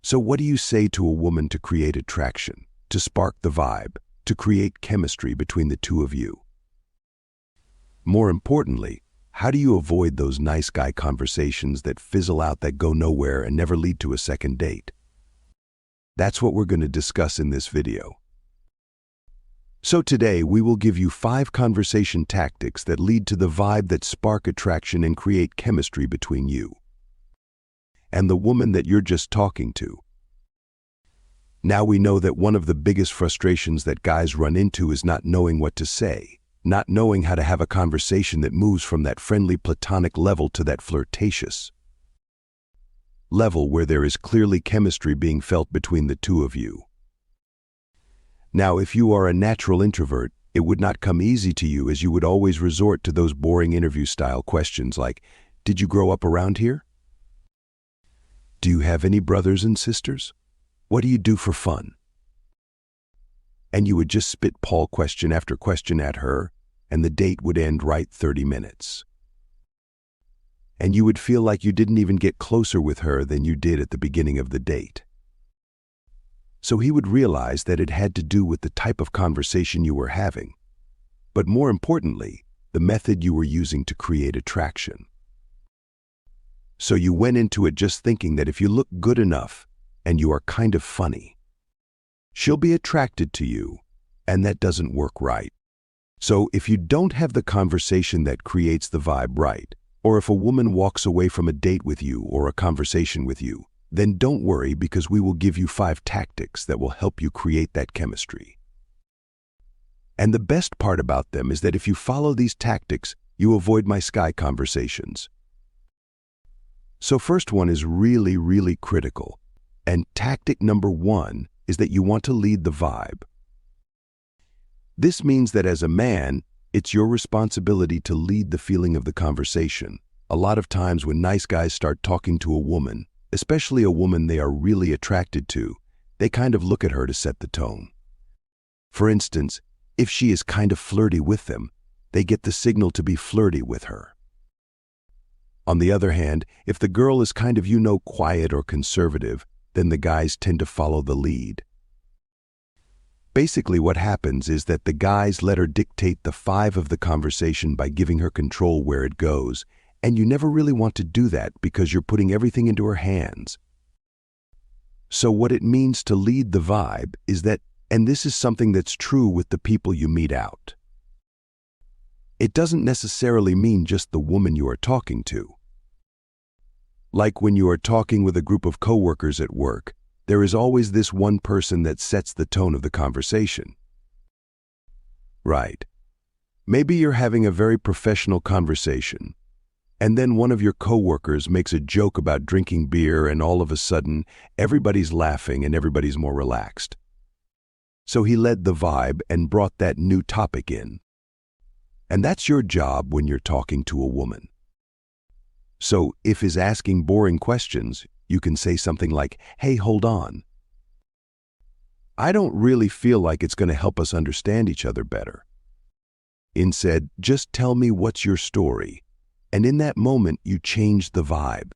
So what do you say to a woman to create attraction, to spark the vibe, to create chemistry between the two of you? More importantly, how do you avoid those nice guy conversations that fizzle out, that go nowhere and never lead to a second date? That's what we're going to discuss in this video. So today we will give you 5 conversation tactics that lead to the vibe, that spark attraction and create chemistry between you and the woman that you're just talking to. Now we know that one of the biggest frustrations that guys run into is not knowing what to say, not knowing how to have a conversation that moves from that friendly platonic level to that flirtatious level where there is clearly chemistry being felt between the two of you. Now, if you are a natural introvert, it would not come easy to you, as you would always resort to those boring interview-style questions like, "Did you grow up around here? Do you have any brothers and sisters? What do you do for fun?" And you would just spitball question after question at her, and the date would end right 30 minutes. And you would feel like you didn't even get closer with her than you did at the beginning of the date. So he would realize that it had to do with the type of conversation you were having, but more importantly, the method you were using to create attraction. So you went into it just thinking that if you look good enough and you are kind of funny, she'll be attracted to you, and that doesn't work right. So if you don't have the conversation that creates the vibe right, or if a woman walks away from a date with you or a conversation with you, then don't worry, because we will give you 5 tactics that will help you create that chemistry. And the best part about them is that if you follow these tactics, you avoid my sky conversations. So first one is really critical. And tactic number 1 is that you want to lead the vibe. This means that as a man, it's your responsibility to lead the feeling of the conversation. A lot of times when nice guys start talking to a woman, especially a woman they are really attracted to, they kind of look at her to set the tone. For instance, if she is kind of flirty with them, they get the signal to be flirty with her. On the other hand, if the girl is kind of, quiet or conservative, then the guys tend to follow the lead. Basically what happens is that the guys let her dictate the 5 of the conversation by giving her control where it goes, and you never really want to do that because you're putting everything into her hands. So what it means to lead the vibe is that, and this is something that's true with the people you meet out, it doesn't necessarily mean just the woman you are talking to. Like when you are talking with a group of coworkers at work, there is always this one person that sets the tone of the conversation. Right. Maybe you're having a very professional conversation, and then one of your coworkers makes a joke about drinking beer, and all of a sudden, everybody's laughing and everybody's more relaxed. So he led the vibe and brought that new topic in. And that's your job when you're talking to a woman. So if he's asking boring questions, you can say something like, "Hey, hold on. I don't really feel like it's going to help us understand each other better. Instead, just tell me what's your story." And in that moment, you change the vibe.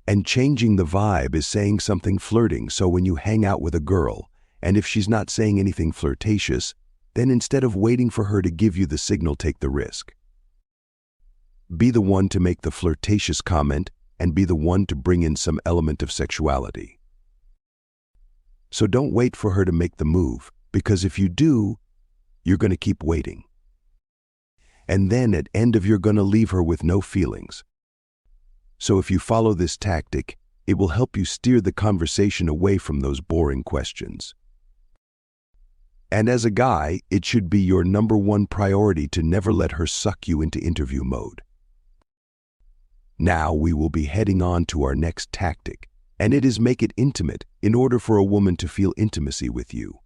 And changing the vibe is saying something flirting. So when you hang out with a girl, and if she's not saying anything flirtatious, then instead of waiting for her to give you the signal, take the risk. Be the one to make the flirtatious comment, and be the one to bring in some element of sexuality. So don't wait for her to make the move, because if you do, you're going to keep waiting. And then at end of you're going to leave her with no feelings. So if you follow this tactic, it will help you steer the conversation away from those boring questions. And as a guy, it should be your number 1 priority to never let her suck you into interview mode. Now we will be heading on to our next tactic, and it is make it intimate in order for a woman to feel intimacy with you.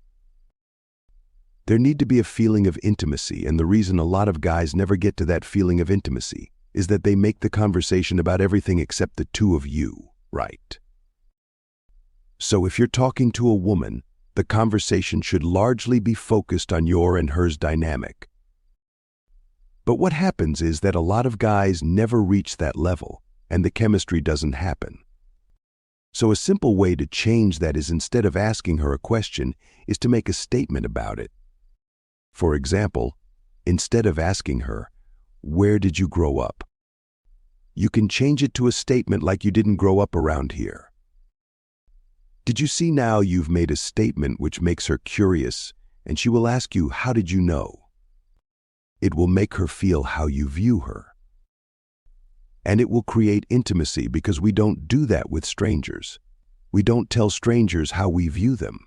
There need to be a feeling of intimacy, and the reason a lot of guys never get to that feeling of intimacy is that they make the conversation about everything except the two of you, right? So if you're talking to a woman, the conversation should largely be focused on your and hers dynamic. But what happens is that a lot of guys never reach that level, and the chemistry doesn't happen. So a simple way to change that is, instead of asking her a question, is to make a statement about it. For example, instead of asking her, "Where did you grow up?" you can change it to a statement like, "You didn't grow up around here." Did you see now you've made a statement which makes her curious, and she will ask you, "How did you know?" It will make her feel how you view her. And it will create intimacy, because we don't do that with strangers. We don't tell strangers how we view them.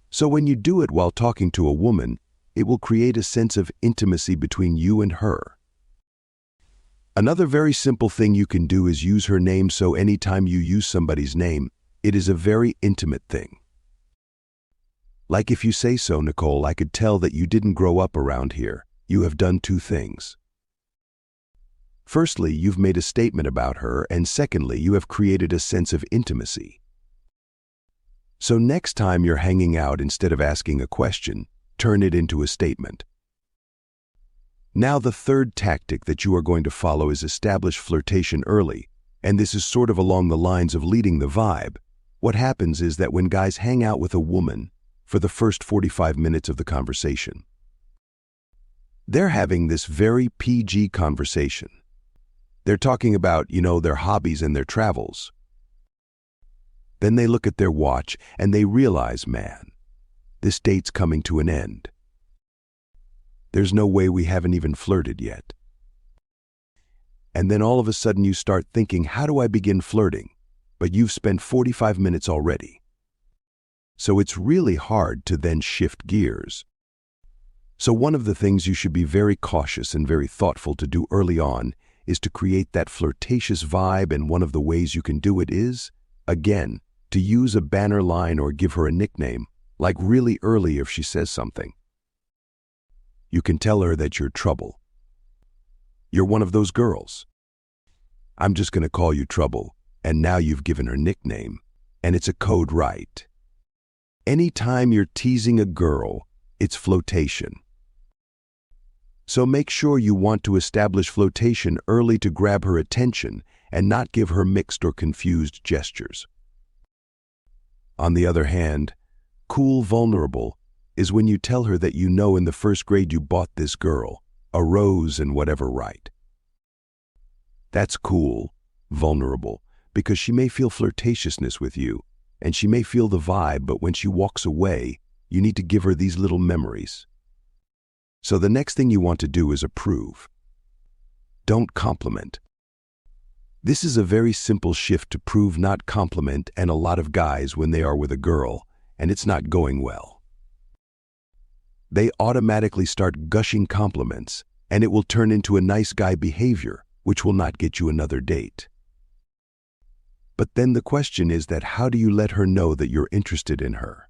So when you do it while talking to a woman, it will create a sense of intimacy between you and her. Another very simple thing you can do is use her name, so anytime you use somebody's name, it is a very intimate thing. Like if you say, "So, Nicole, I could tell that you didn't grow up around here. You have done two things. Firstly, you've made a statement about her, and secondly, you have created a sense of intimacy." So next time you're hanging out, instead of asking a question, turn it into a statement. Now the third tactic that you are going to follow is establish flirtation early, and this is sort of along the lines of leading the vibe. What happens is that when guys hang out with a woman for the first 45 minutes of the conversation, they're having this very PG conversation. They're talking about, their hobbies and their travels. Then they look at their watch and they realize, man, this date's coming to an end. There's no way we haven't even flirted yet. And then all of a sudden you start thinking, how do I begin flirting? But you've spent 45 minutes already. So it's really hard to then shift gears. So one of the things you should be very cautious and very thoughtful to do early on is to create that flirtatious vibe, and one of the ways you can do it is, again, to use a banner line or give her a nickname, like really early if she says something. You can tell her that you're Trouble. You're one of those girls. I'm just going to call you Trouble, and now you've given her nickname, and it's a code, right? Anytime you're teasing a girl, it's flirtation. So make sure you want to establish flirtation early to grab her attention and not give her mixed or confused gestures. On the other hand, cool vulnerable is when you tell her that in the first grade you bought this girl a rose and whatever, right? That's cool, vulnerable, because she may feel flirtatiousness with you, and she may feel the vibe, but when she walks away, you need to give her these little memories. So the next thing you want to do is approve. Don't compliment. This is a very simple shift to prove, not compliment, and a lot of guys, when they are with a girl and it's not going well, they automatically start gushing compliments, and it will turn into a nice guy behavior, which will not get you another date. But then the question is that how do you let her know that you're interested in her?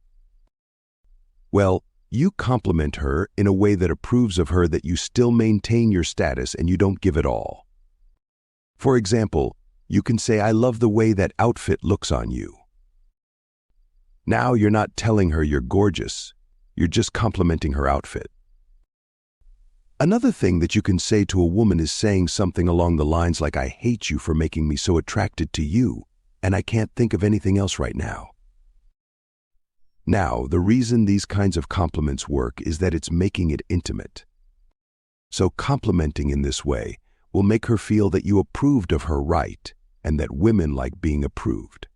Well, you compliment her in a way that approves of her, that you still maintain your status and you don't give it all. For example, you can say, "I love the way that outfit looks on you." Now you're not telling her you're gorgeous, you're just complimenting her outfit. Another thing that you can say to a woman is saying something along the lines like, "I hate you for making me so attracted to you, and I can't think of anything else right now." Now, the reason these kinds of compliments work is that it's making it intimate. So complimenting in this way will make her feel that you approved of her, right, and that women like being approved.